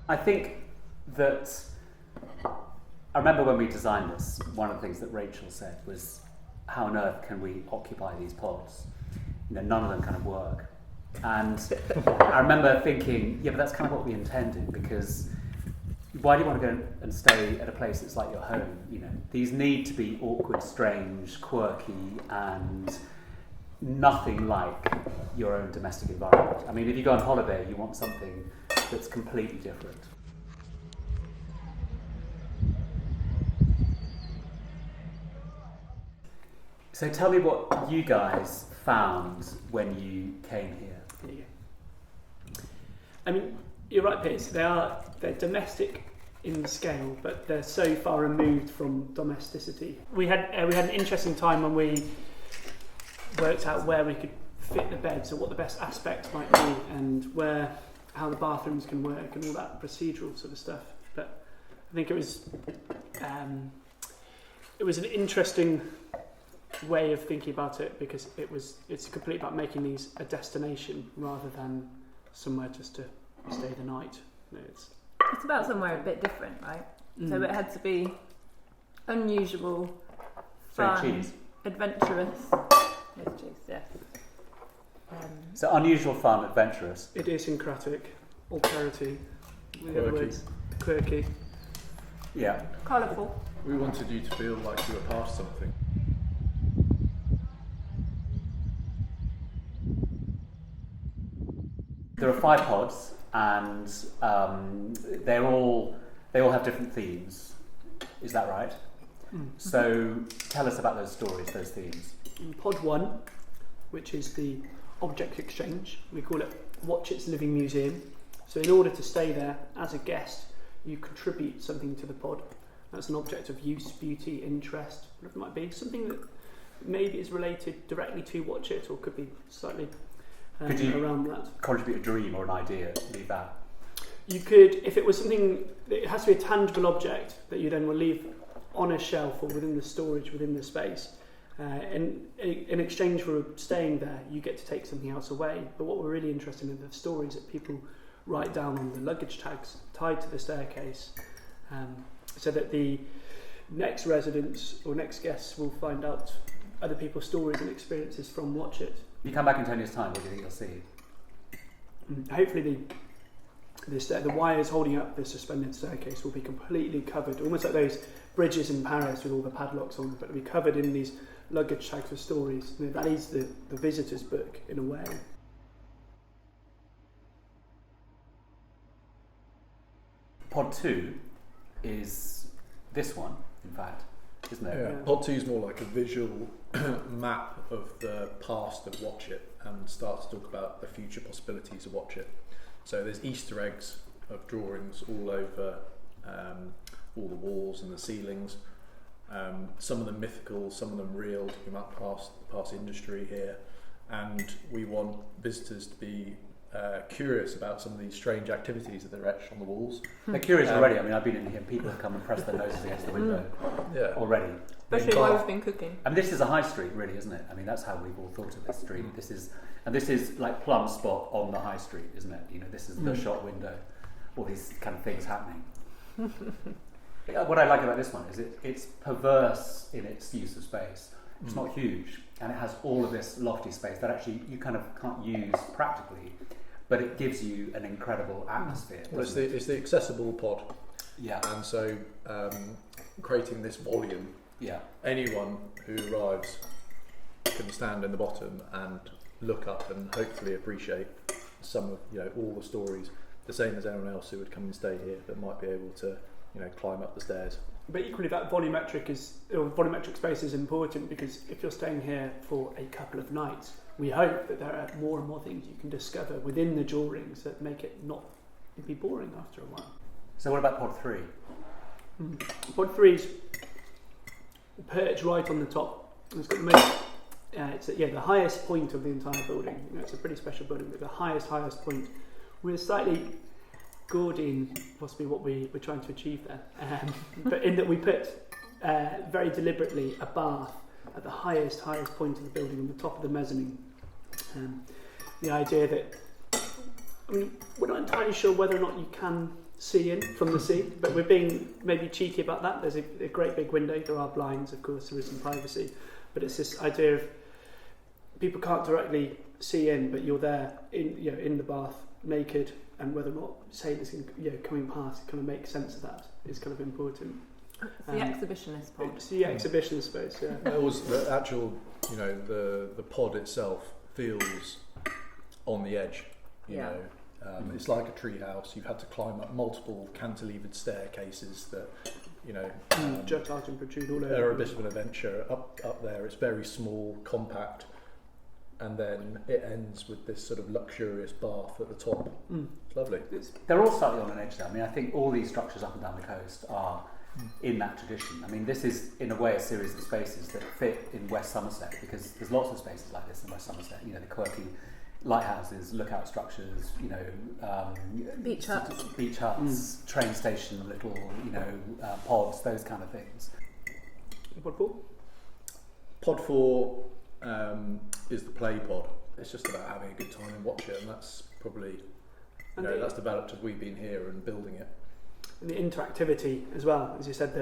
I think that I remember when we designed this, one of the things that Rachel said was, how on earth can we occupy these pods? None of them kind of work. And I remember thinking, yeah, but that's kind of what we intended, because why do you want to go and stay at a place that's like your home? These need to be awkward, strange, quirky, and nothing like your own domestic environment. I mean, if you go on holiday, you want something that's completely different. So tell me what you guys found when you came here. I mean, you're right, Piers. They're domestic in scale, but they're so far removed from domesticity. We had an interesting time when we worked out where we could fit the beds, or what the best aspect might be, and how the bathrooms can work, and all that procedural sort of stuff. But I think it was an interesting way of thinking about it, because it's completely about making these a destination rather than somewhere just to stay the night. It's about somewhere a bit different, right? So it had to be unusual, fun, adventurous. Yes, cheese, yeah. So unusual, fun, adventurous. Idiosyncratic, alterity, in other words, quirky. Yeah. Colourful. We wanted you to feel like you were past something. There are 5 pods, and they all have different themes. Is that right? So tell us about those stories, those themes. In pod 1, which is the object exchange, we call it Watchet's Living Museum. So in order to stay there as a guest, you contribute something to the pod. That's an object of use, beauty, interest, whatever it might be. Something that maybe is related directly to Watchet, or could be slightly could you around that. Contribute a dream or an idea, leave that? You could, if it was something, it has to be a tangible object that you then will leave on a shelf or within the storage, within the space. In exchange for staying there, you get to take something else away. But what we're really interested in are the stories that people write down on the luggage tags tied to the staircase, so that the next residents or next guests will find out other people's stories and experiences from Watchet. You come back in 10 years' time, what do you think you'll see? Hopefully the wires holding up the suspended staircase will be completely covered, almost like those bridges in Paris with all the padlocks on, but it'll be covered in these luggage tags with stories. That is the visitor's book, in a way. Pod 2 is this one, in fact, isn't it? Yeah. Pod 2 is more like a visual map of the past of Watchet, and starts to talk about the future possibilities of Watchet. So there's Easter eggs of drawings all over all the walls and the ceilings. Some of them mythical, some of them real, talking about past industry here. And we want visitors to be curious about some of these strange activities that they're etched on the walls. They're curious already. I mean, I've been in here, people have come and pressed their noses against the window already. Especially while we've been cooking. I mean, this is a high street, really, isn't it? I mean, that's how we've all thought of this street. This is like plum spot on the high street, isn't it? This is the shop window, all these kind of things happening. What I like about this one is it's perverse in its use of space. It's not huge, and it has all of this lofty space that actually you kind of can't use practically, but it gives you an incredible atmosphere. Well, it's the accessible pod. Yeah. And so creating this volume, anyone who arrives can stand in the bottom and look up and hopefully appreciate some of all the stories, the same as anyone else who would come and stay here that might be able to climb up the stairs. But equally, that volumetric space is important, because if you're staying here for a couple of nights, we hope that there are more and more things you can discover within the drawings that make it not be boring after a while. So what about pod 3? Pod 3 is perch right on the top. It's got the most, the highest point of the entire building. It's a pretty special building, but the highest point. We're slightly Gordian, possibly what we're trying to achieve there, but in that we put very deliberately a bath at the highest point of the building, on the top of the mezzanine. The idea that, we're not entirely sure whether or not you can see in from the sea, but we're being maybe cheeky about that. There's a great big window, there are blinds, of course, there is some privacy, but it's this idea of people can't directly see in, but you're there in the bath naked, and whether or not sailors coming past kind of make sense of that is kind of important. It's the exhibitionist pod. It's the exhibitionist space, yeah. It was the actual, the pod itself feels on the edge. You know, it's like a tree house. You've had to climb up multiple cantilevered staircases that, juttage and protrude all over. They're a bit of an adventure up there. It's very small, compact, and then it ends with this sort of luxurious bath at the top. It's lovely. They're all slightly on an edge there. I mean, I think all these structures up and down the coast are in that tradition. I mean, this is in a way a series of spaces that fit in West Somerset, because there's lots of spaces like this in West Somerset. The quirky lighthouses, lookout structures, beach huts, train station, little pods, those kind of things. Pod 4? Pod 4 is the play pod. It's just about having a good time and watch it, and that's probably that's developed as we've been here and building it. And the interactivity as well, as you said,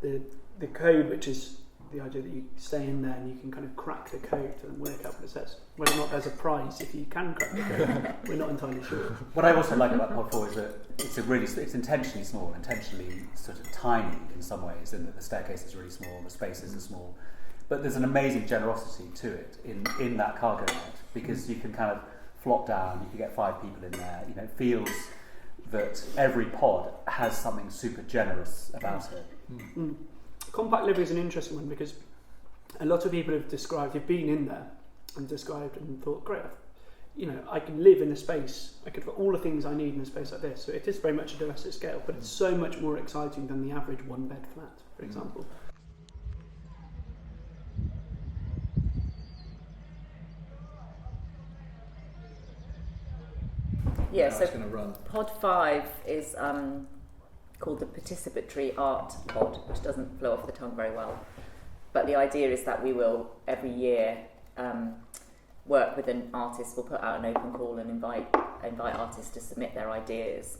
the code, which is the idea that you stay in there and you can kind of crack the code and work out what it says. Whether or not there's a prize if you can crack the code, we're not entirely sure. What I also like about Pod 4 is that it's intentionally small, intentionally sort of tiny in some ways, in that the staircase is really small, the spaces are small, but there's an amazing generosity to it in that cargo net, because you can kind of flop down, you can get 5 people in there. It feels that every pod has something super generous about it. Compact living is an interesting one, because a lot of people have been in there and described and thought, great, I can live in a space, I could put all the things I need in a space like this. So it is very much a domestic scale, but it's so much more exciting than the average 1-bed flat, for example. Yeah, so going to run. Pod 5 is called the Participatory Art Pod, which doesn't flow off the tongue very well. But the idea is that we will, every year, work with an artist. We'll put out an open call and invite artists to submit their ideas.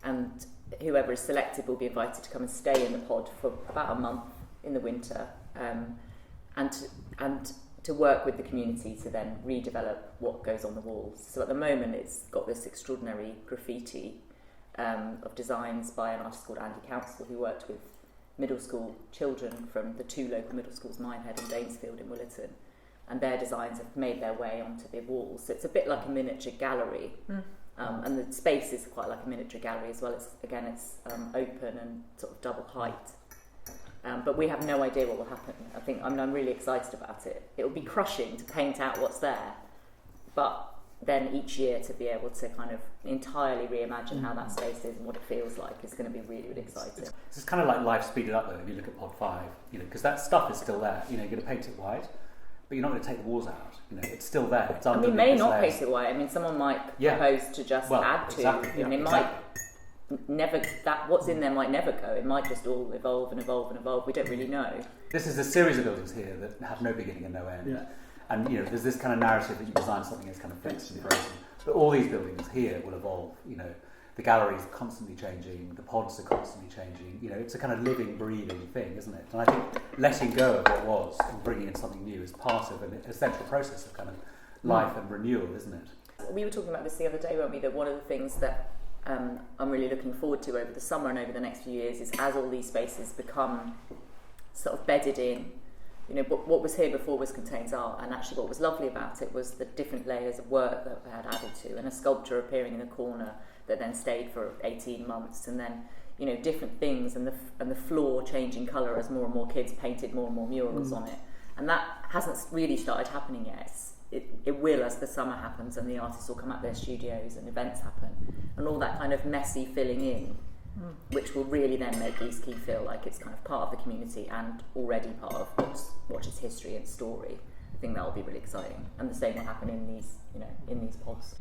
And whoever is selected will be invited to come and stay in the pod for about a month in the winter, and to work with the community to then redevelop what goes on the walls. So at the moment it's got this extraordinary graffiti of designs by an artist called Andy Council, who worked with middle school children from the 2 local middle schools, Minehead and Danesfield in Willerton, and their designs have made their way onto the walls. So it's a bit like a miniature gallery, and the space is quite like a miniature gallery as well. It's open and sort of double height. But we have no idea what will happen. I'm really excited about it. It will be crushing to paint out what's there, but then each year to be able to kind of entirely reimagine how that space is and what it feels like is going to be really, really exciting. It's kind of like life speeded up though, if you look at Pod 5, because that stuff is still there. You're going to paint it white, but you're not going to take the walls out. It's still there. It's we may not paint it white. Someone might propose to just add to. Exactly, it might never, what's in there might never go. It might just all evolve and evolve and evolve. We don't really know. This is a series of buildings here that have no beginning and no end. Yeah. And there's this kind of narrative that you design something that's kind of fixed and frozen. But all these buildings here will evolve. The galleries are constantly changing, the pods are constantly changing. It's a kind of living, breathing thing, isn't it? And I think letting go of what was and bringing in something new is part of an essential process of kind of life and renewal, isn't it? We were talking about this the other day, weren't we? That one of the things that I'm really looking forward to over the summer and over the next few years is as all these spaces become sort of bedded in. What was here before was contains art, and actually what was lovely about it was the different layers of work that we had added to, and a sculpture appearing in a corner that then stayed for 18 months, and then different things, and the floor changing colour as more and more kids painted more and more murals on it, and that hasn't really started happening yet. It will as the summer happens and the artists will come out their studios and events happen, and all that kind of messy filling in, which will really then make East Quay feel like it's kind of part of the community and already part of Watchet's history and story. I think that will be really exciting, and the same will happen in these pods.